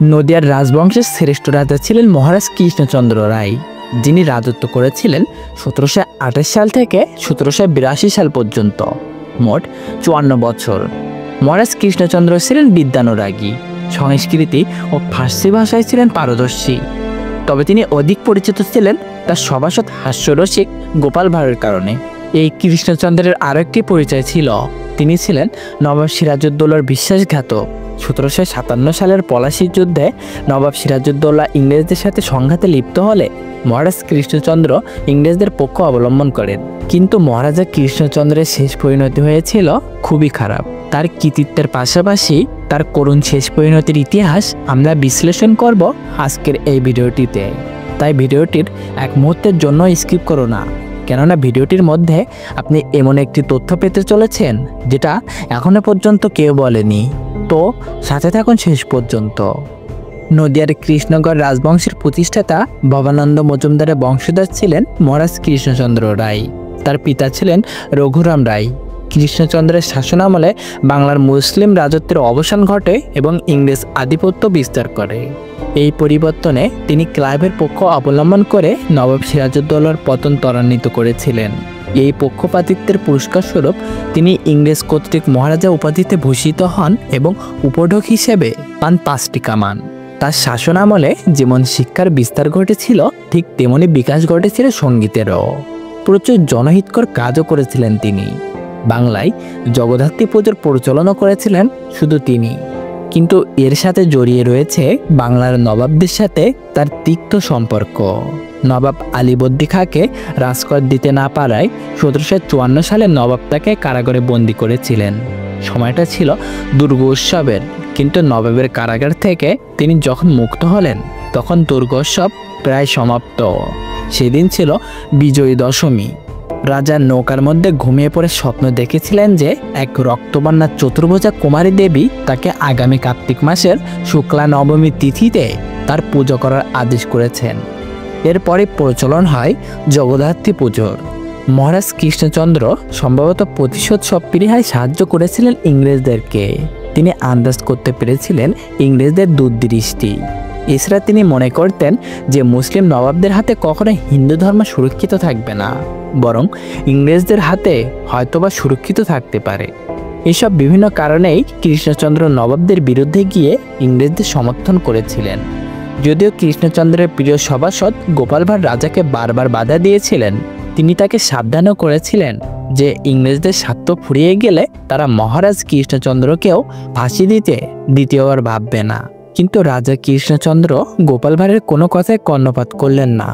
নদিয়ার রাজবংশের শ্রেষ্ঠ রাজা ছিলেন মহারাজ কৃষ্ণচন্দ্র রায়, যিনি রাজত্ব করেছিলেন 1728 সাল থেকে 1782 সাল পর্যন্ত, মোট 54 বছর। মহারাজ কৃষ্ণচন্দ্র ছিলেন বিদ্যানুরাগী, সংস্কৃতি ও ফার্সি ভাষায় ছিলেন পারদর্শী। তবে তিনি অধিক পরিচিত ছিলেন তার সভাসদ হাস্যরসিক গোপাল ভাঁড়ের কারণে। এই কৃষ্ণচন্দ্রের আরও একটি পরিচয় ছিল, তিনি ছিলেন নবাব সিরাজউদ্দৌলার বিশ্বাসঘাতক। 1757 সালের পলাশীর যুদ্ধে নবাব সিরাজউদ্দৌলা ইংরেজদের সাথে সংঘাতে লিপ্ত হলে মহারাজ কৃষ্ণচন্দ্র ইংরেজদের পক্ষ অবলম্বন করেন। কিন্তু মহারাজা কৃষ্ণচন্দ্রের শেষ পরিণতি হয়েছিল খুবই খারাপ। তার কৃতিত্বের পাশাপাশি তার করুণ শেষ পরিণতির ইতিহাস আমরা বিশ্লেষণ করব আজকের এই ভিডিওটিতে। তাই ভিডিওটির এক মুহূর্তের জন্য স্কিপ করো না, কেননা ভিডিওটির মধ্যে আপনি এমন একটি তথ্য পেতে চলেছেন যেটা এখনো পর্যন্ত কেউ বলেনি। তো সাথে থাকুন শেষ পর্যন্ত। নদিয়ার কৃষ্ণগড় রাজবংশের প্রতিষ্ঠাতা ভবানন্দ মজুমদারের বংশধর ছিলেন মহারাজ কৃষ্ণচন্দ্র রায়। তার পিতা ছিলেন রঘুরাম রায়। কৃষ্ণচন্দ্রের শাসনামলে বাংলার মুসলিম রাজত্বের অবসান ঘটে এবং ইংরেজ আধিপত্য বিস্তার করে। এই পরিবর্তনে তিনি ক্লাইভের পক্ষ অবলম্বন করে নবাব সিরাজউদ্দৌলার পতন ত্বরান্বিত করেছিলেন। এই পক্ষপাতিত্বের পুরস্কার স্বরূপ তিনি ইংরেজ কর্তৃক মহারাজা উপাধিতে ভূষিত হন এবং উপঢৌক হিসেবে পান 5টি কামান। তার শাসনামলে যেমন শিক্ষার বিস্তার ঘটেছিল, ঠিক তেমনি বিকাশ ঘটেছিল সঙ্গীতেরও। প্রচুর জনহিতকর কাজও করেছিলেন তিনি। বাংলায় জগদ্ধাত্রী পুজোর প্রচলনও করেছিলেন শুধু তিনি। কিন্তু এর সাথে জড়িয়ে রয়েছে বাংলার নবাবদের সাথে তার তিক্ত সম্পর্ক। নবাব আলীবর্দী খাঁকে রাজকর দিতে না পারায় 1754 সালে নবাব তাকে কারাগারে বন্দী করেছিলেন। সময়টা ছিল দুর্গোৎসবের, কিন্তু নবাবের কারাগার থেকে তিনি যখন মুক্ত হলেন তখন দুর্গোৎসব প্রায় সমাপ্ত। সেদিন ছিল বিজয়ী দশমী। রাজা নৌকার মধ্যে ঘুমিয়ে পড়ে স্বপ্ন দেখেছিলেন যে এক রক্তবর্ণা চতুর্ভুজা কুমারী দেবী তাকে আগামী কার্তিক মাসের শুক্লা নবমী তিথিতে তার পুজো করার আদেশ করেছেন। এরপরে প্রচলন হয় জগদ্ধাত্রী পুজোর। মহারাজ কৃষ্ণচন্দ্র সম্ভবত প্রতিশোধ সৎপরিহায় সাহায্য করেছিলেন ইংরেজদেরকে। তিনি আন্দাজ করতে পেরেছিলেন ইংরেজদের দূরদৃষ্টি। এছাড়া তিনি মনে করতেন যে মুসলিম নবাবদের হাতে কখনো হিন্দু ধর্ম সুরক্ষিত থাকবে না, বরং ইংরেজদের হাতে হয়তোবা সুরক্ষিত থাকতে পারে। এসব বিভিন্ন কারণেই কৃষ্ণচন্দ্র নবাবদের বিরুদ্ধে গিয়ে ইংরেজদের সমর্থন করেছিলেন। যদিও কৃষ্ণচন্দ্রের প্রিয় সভাসদ গোপাল ভাঁড় রাজাকে বারবার বাধা দিয়েছিলেন, তিনি তাকে সাবধানও করেছিলেন যে ইংরেজদের স্বার্থ ফুরিয়ে গেলে তারা মহারাজ কৃষ্ণচন্দ্রকেও ফাঁসি দিতে দ্বিতীয়বার ভাববে না। কিন্তু রাজা কৃষ্ণচন্দ্র গোপাল ভাঁড়ের কোনো কথায় কর্ণপাত করলেন না।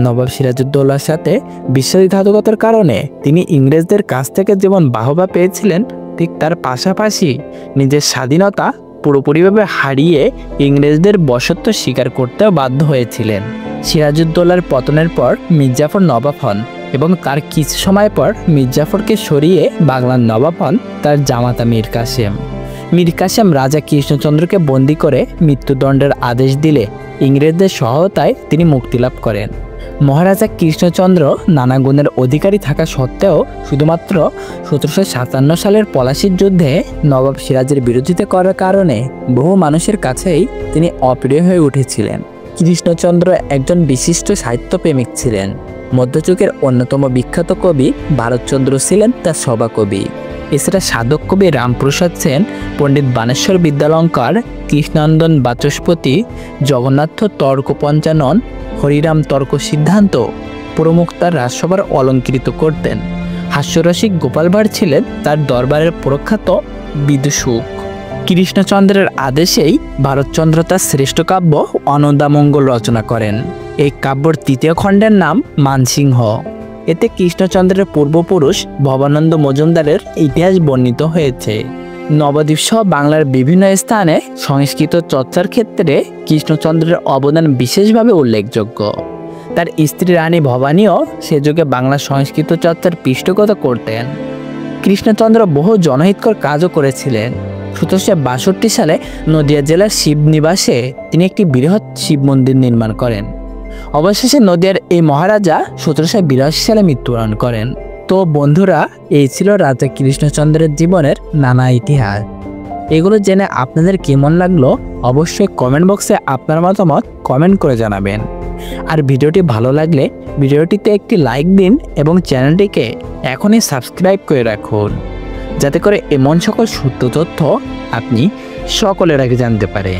নবাব সিরাজউদ্দৌলার সাথে বিশ্বাসঘাতকতার কারণে তিনি ইংরেজদের কাছ থেকে যেমন বাহবা পেয়েছিলেন, ঠিক তার পাশাপাশি নিজের স্বাধীনতা পুরোপুরিভাবে হারিয়ে ইংরেজদের বশত্ব স্বীকার করতেও বাধ্য হয়েছিলেন। সিরাজউদ্দৌলার পতনের পর মীর জাফর নবাব হন এবং তার কিছু সময় পর মীর জাফরকে সরিয়ে বাংলার নবাব হন তার জামাতা মীর কাসেম। মীর কাসেম রাজা কৃষ্ণচন্দ্রকে বন্দী করে মৃত্যুদণ্ডের আদেশ দিলে ইংরেজদের সহায়তায় তিনি মুক্তিলাভ করেন। মহারাজা কৃষ্ণচন্দ্র নানা গুণের অধিকারী থাকা সত্ত্বেও শুধুমাত্র 1757 সালের পলাশীর যুদ্ধে নবাব সিরাজের বিরোধিতা করার কারণে বহু মানুষের কাছেই তিনি অপ্রিয় হয়ে উঠেছিলেন। কৃষ্ণচন্দ্র একজন বিশিষ্ট সাহিত্যপ্রেমিক ছিলেন। মধ্যযুগের অন্যতম বিখ্যাত কবি ভারতচন্দ্র ছিলেন তার সভাকবি। এছাড়া সাধক কবি রামপ্রসাদ সেন, পণ্ডিত বানেশ্বর বিদ্যালঙ্কার, কৃষ্ণনন্দন বাচস্পতি, জগন্নাথ তর্ক পঞ্চানন, হরিরাম তর্ক সিদ্ধান্ত প্রমুখ তার রাজসভার অলঙ্কৃত করতেন। হাস্যরসিক গোপাল ভাঁড় ছিলেন তার দরবারের প্রখ্যাত বিদূষক। কৃষ্ণচন্দ্রের আদেশেই ভারতচন্দ্র তার শ্রেষ্ঠ কাব্য অন্নদামঙ্গল রচনা করেন। এই কাব্যর 3য় খণ্ডের নাম মানসিংহ। এতে কৃষ্ণচন্দ্রের পূর্বপুরুষ ভবানন্দ মজুমদারের ইতিহাস বর্ণিত হয়েছে। নবদ্বীপ সহ বাংলার বিভিন্ন স্থানে সংস্কৃত চর্চার ক্ষেত্রে কৃষ্ণচন্দ্রের অবদান বিশেষভাবে উল্লেখযোগ্য। তার স্ত্রী রানী ভবানীও সে যুগে বাংলা সংস্কৃত চর্চার পৃষ্ঠপোষকতা করতেন। কৃষ্ণচন্দ্র বহু জনহিতকর কাজও করেছিলেন। 1762 সালে নদিয়া জেলার শিবনিবাসে তিনি একটি বৃহৎ শিব মন্দির নির্মাণ করেন। অবশেষে নদিয়ার এই মহারাজা 1782 সালে মৃত্যুবরণ করেন। তো বন্ধুরা, এই ছিল রাজা কৃষ্ণচন্দ্রের জীবনের নানা ইতিহাস। এগুলো জেনে আপনাদের কেমন লাগলো অবশ্যই কমেন্ট বক্সে আপনার মতামত কমেন্ট করে জানাবেন। আর ভিডিওটি ভালো লাগলে ভিডিওটিতে একটি লাইক দিন এবং চ্যানেলটিকে এখনই সাবস্ক্রাইব করে রাখুন, যাতে করে এমন সকল সত্য তথ্য আপনি সকলের আগে জানতে পারেন।